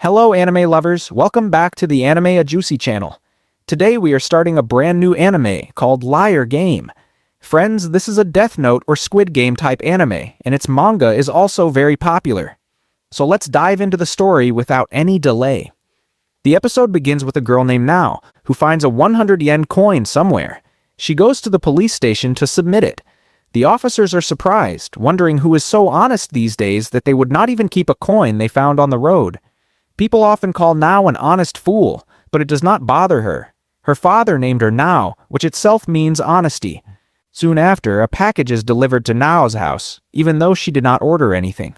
Hello anime lovers, welcome back to the Anime a Juicy channel. Today we are starting a brand new anime called Liar Game. Friends, this is a Death Note or Squid Game type anime, and its manga is also very popular. So let's dive into the story without any delay. The episode begins with a girl named Nao, who finds a 100 yen coin somewhere. She goes to the police station to submit it. The officers are surprised, wondering who is so honest these days that they would not even keep a coin they found on the road. People often call Nao an honest fool, but it does not bother her. Her father named her Nao, which itself means honesty. Soon after, a package is delivered to Nao's house, even though she did not order anything.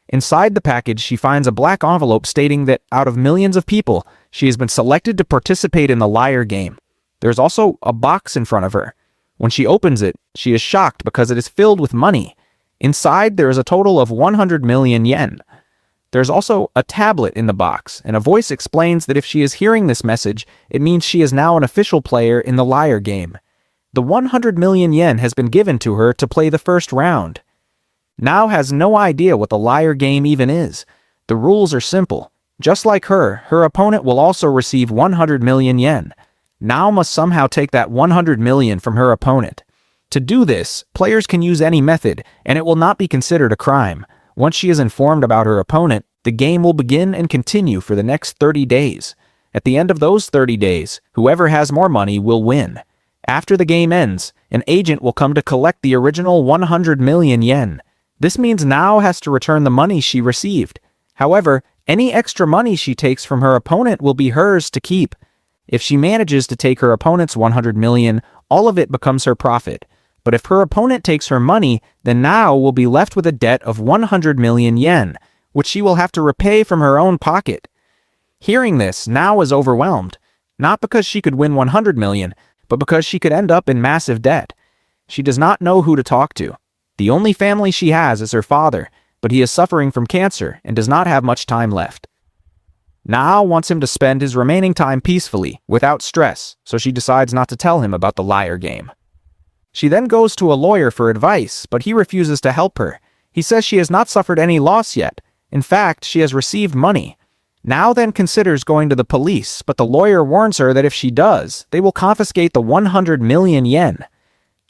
Inside the package, she finds a black envelope stating that, out of millions of people, she has been selected to participate in the Liar Game. There's also a box in front of her. When she opens it, she is shocked because it is filled with money. Inside, there is a total of 100 million yen. There's also a tablet in the box, and a voice explains that if she is hearing this message, it means she is now an official player in the Liar Game. The 100 million yen has been given to her to play the first round. Nao has no idea what the Liar Game even is. The rules are simple. Just like her opponent will also receive 100 million yen. Nao must somehow take that 100 million from her opponent. To do this, players can use any method, and it will not be considered a crime. Once she is informed about her opponent, the game will begin and continue for the next 30 days. At the end of those 30 days, whoever has more money will win. After the game ends, an agent will come to collect the original 100 million yen. This means Nao has to return the money she received. However, any extra money she takes from her opponent will be hers to keep. If she manages to take her opponent's 100 million, all of it becomes her profit. But if her opponent takes her money, then Nao will be left with a debt of 100 million yen, which she will have to repay from her own pocket. Hearing this, Nao is overwhelmed, not because she could win 100 million, but because she could end up in massive debt. She does not know who to talk to. The only family she has is her father, but he is suffering from cancer and does not have much time left. Nao wants him to spend his remaining time peacefully, without stress, so she decides not to tell him about the Liar Game. She then goes to a lawyer for advice, but he refuses to help her. He says she has not suffered any loss yet. In fact, she has received money. Nao then considers going to the police, but the lawyer warns her that if she does, they will confiscate the 100 million yen.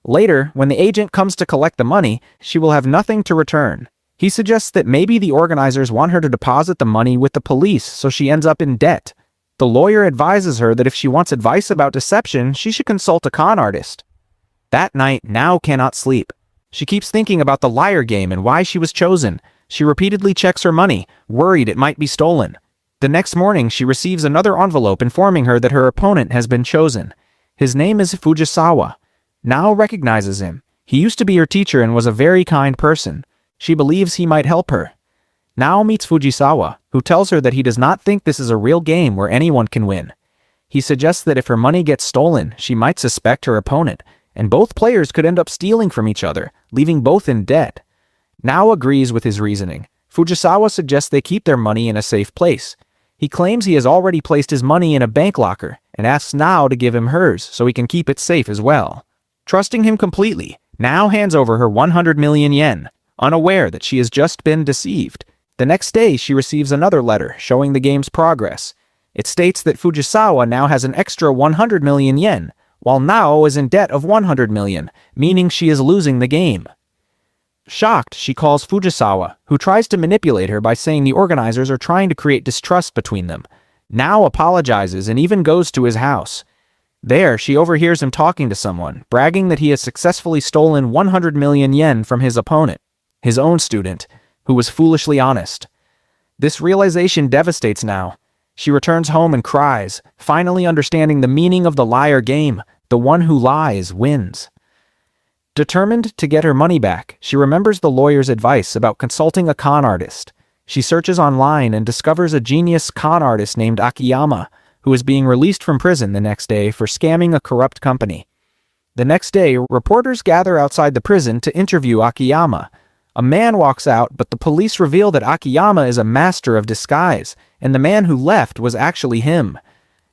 Later, when the agent comes to collect the money, she will have nothing to return. He suggests that maybe the organizers want her to deposit the money with the police so she ends up in debt. The lawyer advises her that if she wants advice about deception, she should consult a con artist. That night, Nao cannot sleep. She keeps thinking about the Liar Game and why she was chosen. She repeatedly checks her money, worried it might be stolen. The next morning, she receives another envelope informing her that her opponent has been chosen. His name is Fujisawa. Nao recognizes him. He used to be her teacher and was a very kind person. She believes he might help her. Nao meets Fujisawa, who tells her that he does not think this is a real game where anyone can win. He suggests that if her money gets stolen, she might suspect her opponent, and both players could end up stealing from each other, leaving both in debt. Nao agrees with his reasoning. Fujisawa suggests they keep their money in a safe place. He claims he has already placed his money in a bank locker and asks Nao to give him hers so he can keep it safe as well. Trusting him completely, Nao hands over her 100 million yen, unaware that she has just been deceived. The next day, she receives another letter showing the game's progress. It states that Fujisawa now has an extra 100 million yen, while Nao is in debt of 100 million, meaning she is losing the game. Shocked, she calls Fujisawa, who tries to manipulate her by saying the organizers are trying to create distrust between them. Nao apologizes and even goes to his house. There, she overhears him talking to someone, bragging that he has successfully stolen 100 million yen from his opponent, his own student, who was foolishly honest. This realization devastates Nao. She returns home and cries, finally understanding the meaning of the Liar Game. The one who lies wins. Determined to get her money back, she remembers the lawyer's advice about consulting a con artist. She searches online and discovers a genius con artist named Akiyama, who is being released from prison the next day for scamming a corrupt company. The next day, reporters gather outside the prison to interview Akiyama. A man walks out, but the police reveal that Akiyama is a master of disguise, and the man who left was actually him.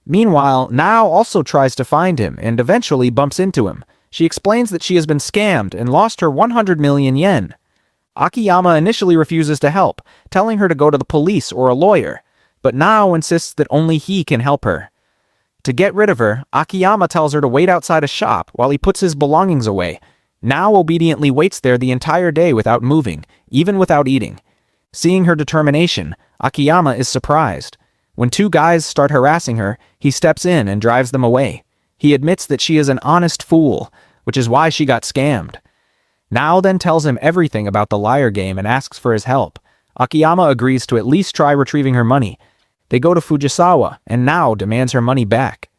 Meanwhile, Nao also tries to find him and eventually bumps into him. She explains that she has been scammed and lost her 100 million yen. Akiyama initially refuses to help, telling her to go to the police or a lawyer. but Nao insists that only he can help her. To get rid of her, Akiyama tells her to wait outside a shop while he puts his belongings away. Nao obediently waits there the entire day without moving, even without eating. Seeing her determination, Akiyama is surprised. When two guys start harassing her, he steps in and drives them away. He admits that she is an honest fool, which is why she got scammed. Nao then tells him everything about the liar game and asks for his help. Akiyama agrees to at least try retrieving her money. They go to Fujisawa, and Nao demands her money back.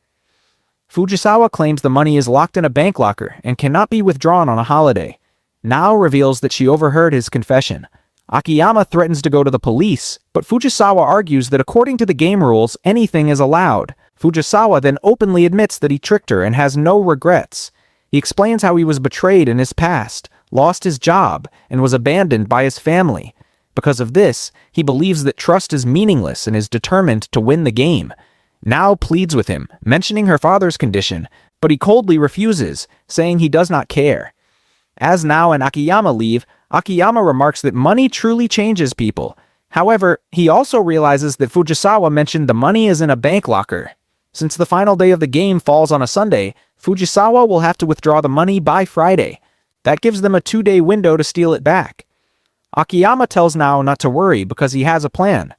Fujisawa claims the money is locked in a bank locker and cannot be withdrawn on a holiday. Nao reveals that she overheard his confession. Akiyama threatens to go to the police, but Fujisawa argues that according to the game rules, anything is allowed. Fujisawa then openly admits that he tricked her and has no regrets. He explains how he was betrayed in his past, lost his job, and was abandoned by his family. Because of this, he believes that trust is meaningless and is determined to win the game. Nao pleads with him, mentioning her father's condition, but he coldly refuses, saying he does not care. As Nao and Akiyama leave, Akiyama remarks that money truly changes people. However, he also realizes that Fujisawa mentioned the money is in a bank locker. Since the final day of the game falls on a Sunday, Fujisawa will have to withdraw the money by Friday. That gives them a 2-day window to steal it back. Akiyama tells Nao not to worry because he has a plan.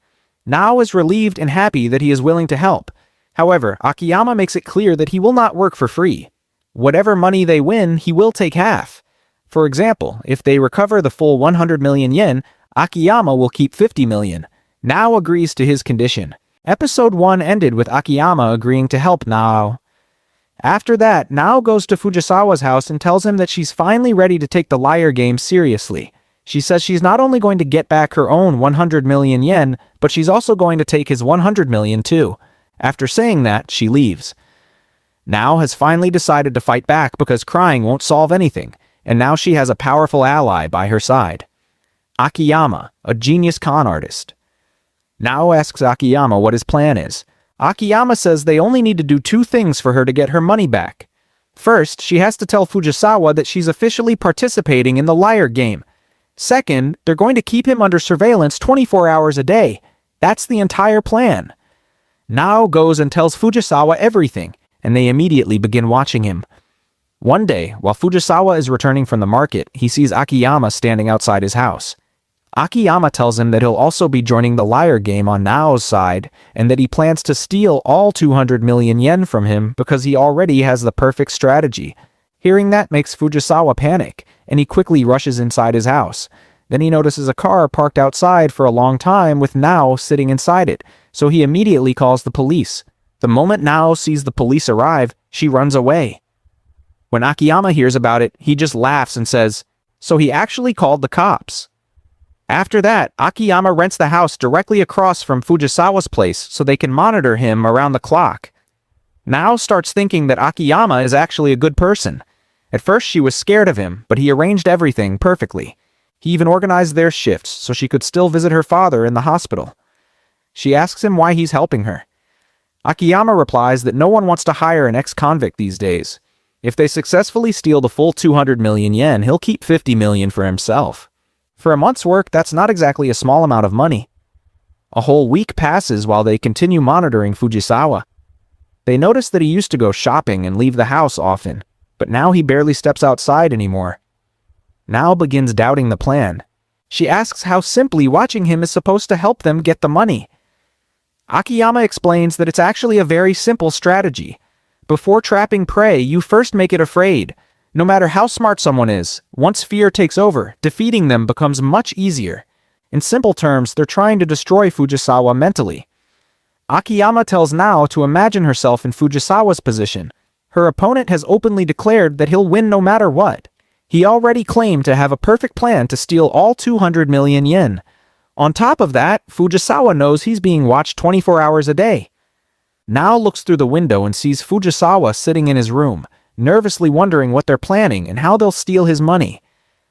Nao is relieved and happy that he is willing to help. However, Akiyama makes it clear that he will not work for free. Whatever money they win, he will take half. For example, if they recover the full 100 million yen, Akiyama will keep 50 million. Nao agrees to his condition. Episode 1 ended with Akiyama agreeing to help Nao. After that, Nao goes to Fujisawa's house and tells him that she's finally ready to take the liar game seriously. She says she's not only going to get back her own 100 million yen, but she's also going to take his 100 million too. After saying that, she leaves. Nao has finally decided to fight back because crying won't solve anything, and now she has a powerful ally by her side. Akiyama, a genius con artist. Nao asks Akiyama what his plan is. Akiyama says they only need to do 2 things for her to get her money back. First, she has to tell Fujisawa that she's officially participating in the liar game. Second, they're going to keep him under surveillance 24 hours a day. That's the entire plan. Nao goes and tells Fujisawa everything, and they immediately begin watching him. One day, while Fujisawa is returning from the market, he sees Akiyama standing outside his house. Akiyama tells him that he'll also be joining the liar game on Nao's side, and that he plans to steal all 200 million yen from him because he already has the perfect strategy. Hearing that makes Fujisawa panic, and he quickly rushes inside his house. Then he notices a car parked outside for a long time with Nao sitting inside it, so he immediately calls the police. The moment Nao sees the police arrive, she runs away. When Akiyama hears about it, he just laughs and says, "So he actually called the cops." After that, Akiyama rents the house directly across from Fujisawa's place so they can monitor him around the clock. Nao starts thinking that Akiyama is actually a good person. At first she was scared of him, but he arranged everything perfectly. He even organized their shifts so she could still visit her father in the hospital. She asks him why he's helping her. Akiyama replies that no one wants to hire an ex-convict these days. If they successfully steal the full 200 million yen, he'll keep 50 million for himself. For a month's work, that's not exactly a small amount of money. A whole week passes while they continue monitoring Fujisawa. They notice that he used to go shopping and leave the house often, but now he barely steps outside anymore. Nao begins doubting the plan. She asks how simply watching him is supposed to help them get the money. Akiyama explains that it's actually a very simple strategy. Before trapping prey, you first make it afraid. No matter how smart someone is, once fear takes over, defeating them becomes much easier. In simple terms, they're trying to destroy Fujisawa mentally. Akiyama tells Nao to imagine herself in Fujisawa's position. Her opponent has openly declared that he'll win no matter what. He already claimed to have a perfect plan to steal all 200 million yen. On top of that, Fujisawa knows he's being watched 24 hours a day. Nao looks through the window and sees Fujisawa sitting in his room, nervously wondering what they're planning and how they'll steal his money.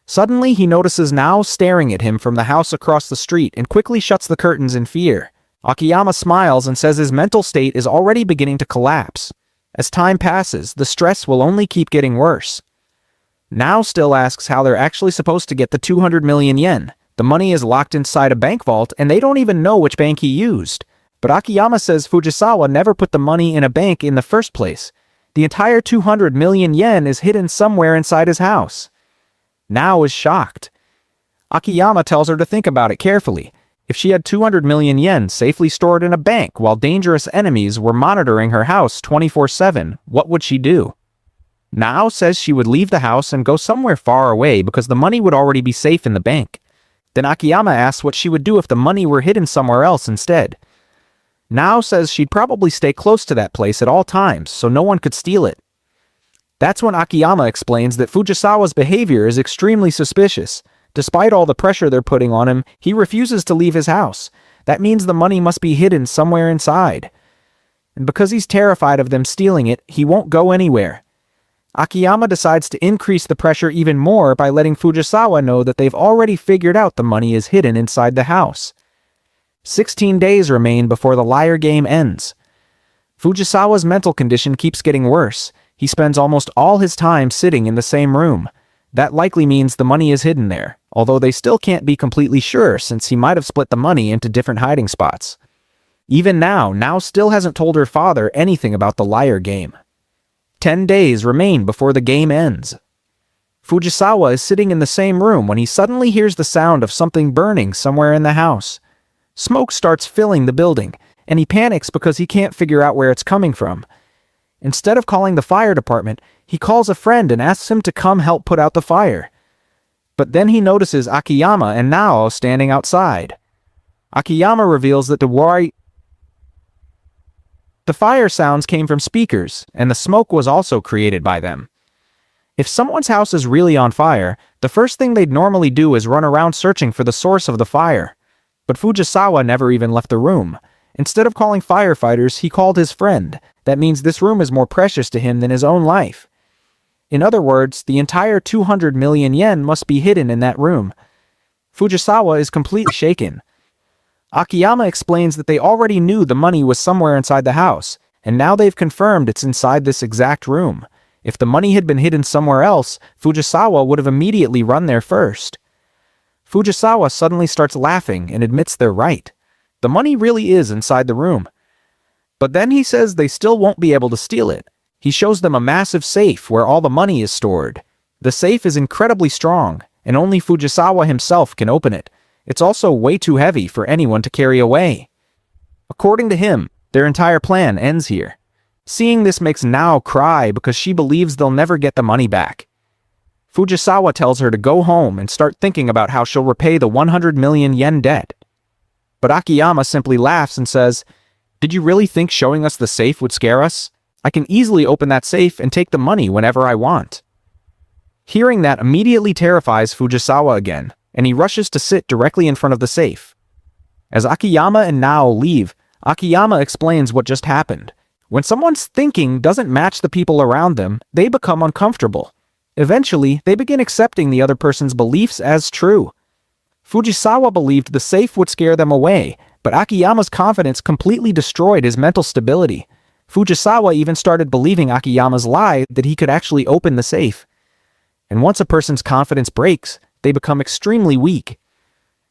Suddenly, he notices Nao staring at him from the house across the street and quickly shuts the curtains in fear. Akiyama smiles and says his mental state is already beginning to collapse. As time passes, the stress will only keep getting worse. Nao still asks how they're actually supposed to get the 200 million yen. The money is locked inside a bank vault and they don't even know which bank he used. But Akiyama says Fujisawa never put the money in a bank in the first place. The entire 200 million yen is hidden somewhere inside his house. Nao is shocked. Akiyama tells her to think about it carefully. If she had 200 million yen safely stored in a bank while dangerous enemies were monitoring her house 24/7, what would she do? Nao says she would leave the house and go somewhere far away because the money would already be safe in the bank. Then Akiyama asks what she would do if the money were hidden somewhere else instead. Nao says she'd probably stay close to that place at all times so no one could steal it. That's when Akiyama explains that Fujisawa's behavior is extremely suspicious. Despite all the pressure they're putting on him, he refuses to leave his house. That means the money must be hidden somewhere inside. And because he's terrified of them stealing it, he won't go anywhere. Akiyama decides to increase the pressure even more by letting Fujisawa know that they've already figured out the money is hidden inside the house. 16 days remain before the liar game ends. Fujisawa's mental condition keeps getting worse. He spends almost all his time sitting in the same room. That likely means the money is hidden there, although they still can't be completely sure since he might have split the money into different hiding spots. Even now, Nao still hasn't told her father anything about the liar game. 10 days remain before the game ends. Fujisawa is sitting in the same room when he suddenly hears the sound of something burning somewhere in the house. Smoke starts filling the building, and he panics because he can't figure out where it's coming from. Instead of calling the fire department, he calls a friend and asks him to come help put out the fire. But then he notices Akiyama and Nao standing outside. Akiyama reveals that the fire sounds came from speakers, and the smoke was also created by them. If someone's house is really on fire, the first thing they'd normally do is run around searching for the source of the fire. But Fujisawa never even left the room. Instead of calling firefighters, he called his friend. That means this room is more precious to him than his own life. In other words, the entire 200 million yen must be hidden in that room. Fujisawa is completely shaken. Akiyama explains that they already knew the money was somewhere inside the house, and now they've confirmed it's inside this exact room. If the money had been hidden somewhere else, Fujisawa would have immediately run there first. Fujisawa suddenly starts laughing and admits they're right. The money really is inside the room. But then he says they still won't be able to steal it. He shows them a massive safe where all the money is stored. The safe is incredibly strong, and only Fujisawa himself can open it. It's also way too heavy for anyone to carry away. According to him, their entire plan ends here. Seeing this makes Nao cry because she believes they'll never get the money back. Fujisawa tells her to go home and start thinking about how she'll repay the 100 million yen debt. But Akiyama simply laughs and says, "Did you really think showing us the safe would scare us? I can easily open that safe and take the money whenever I want." Hearing that immediately terrifies Fujisawa again, and he rushes to sit directly in front of the safe. As Akiyama and Nao leave, Akiyama explains what just happened. When someone's thinking doesn't match the people around them, they become uncomfortable. Eventually, they begin accepting the other person's beliefs as true. Fujisawa believed the safe would scare them away, but Akiyama's confidence completely destroyed his mental stability. Fujisawa even started believing Akiyama's lie that he could actually open the safe. And once a person's confidence breaks, they become extremely weak.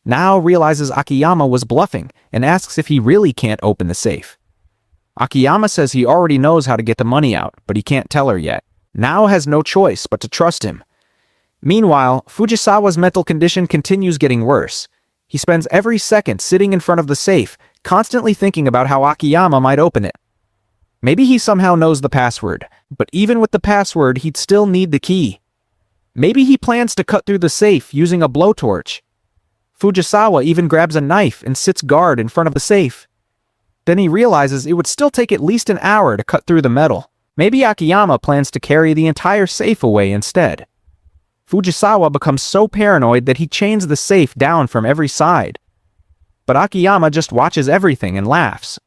Nao realizes Akiyama was bluffing and asks if he really can't open the safe. Akiyama says he already knows how to get the money out, but he can't tell her yet. Nao has no choice but to trust him. Meanwhile, Fujisawa's mental condition continues getting worse. He spends every second sitting in front of the safe, constantly thinking about how Akiyama might open it. Maybe he somehow knows the password, but even with the password, he'd still need the key. Maybe he plans to cut through the safe using a blowtorch. Fujisawa even grabs a knife and sits guard in front of the safe. Then he realizes it would still take at least an hour to cut through the metal. Maybe Akiyama plans to carry the entire safe away instead. Fujisawa becomes so paranoid that he chains the safe down from every side. But Akiyama just watches everything and laughs.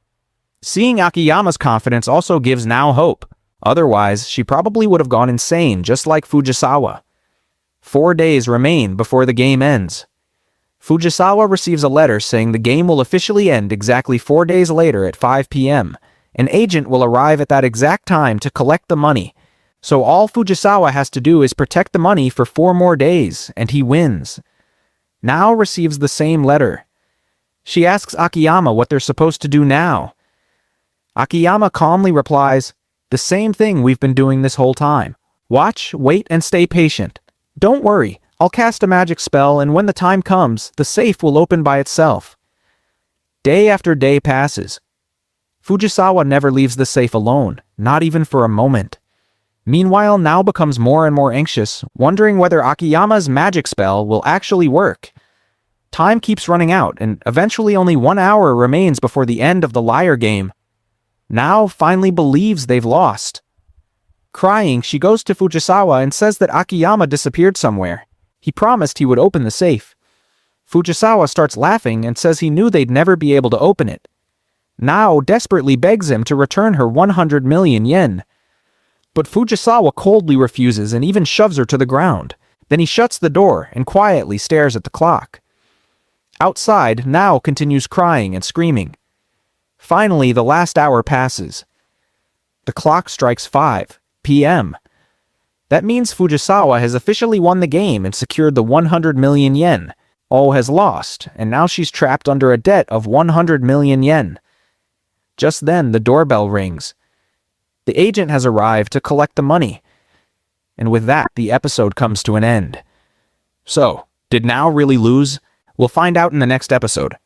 Seeing Akiyama's confidence also gives Nao hope. Otherwise, she probably would have gone insane just like Fujisawa. 4 days remain before the game ends. Fujisawa receives a letter saying the game will officially end exactly 4 days later at 5 p.m. An agent will arrive at that exact time to collect the money. So all Fujisawa has to do is protect the money for 4 more days, and he wins. Nao receives the same letter. She asks Akiyama what they're supposed to do now. Akiyama calmly replies, "The same thing we've been doing this whole time. Watch, wait, and stay patient. Don't worry, I'll cast a magic spell, and when the time comes, the safe will open by itself." Day after day passes. Fujisawa never leaves the safe alone, not even for a moment. Meanwhile, Nao becomes more and more anxious, wondering whether Akiyama's magic spell will actually work. Time keeps running out, and eventually only 1 hour remains before the end of the liar game. Nao finally believes they've lost. Crying, she goes to Fujisawa and says that Akiyama disappeared somewhere. He promised he would open the safe. Fujisawa starts laughing and says he knew they'd never be able to open it. Nao desperately begs him to return her 100 million yen. But Fujisawa coldly refuses and even shoves her to the ground. Then he shuts the door and quietly stares at the clock. Outside, Nao continues crying and screaming. Finally, the last hour passes. The clock strikes 5 p.m. That means Fujisawa has officially won the game and secured the 100 million yen. Oh has lost, and now she's trapped under a debt of 100 million yen. Just then, the doorbell rings. The agent has arrived to collect the money. And with that, the episode comes to an end. So, did Nao really lose? We'll find out in the next episode.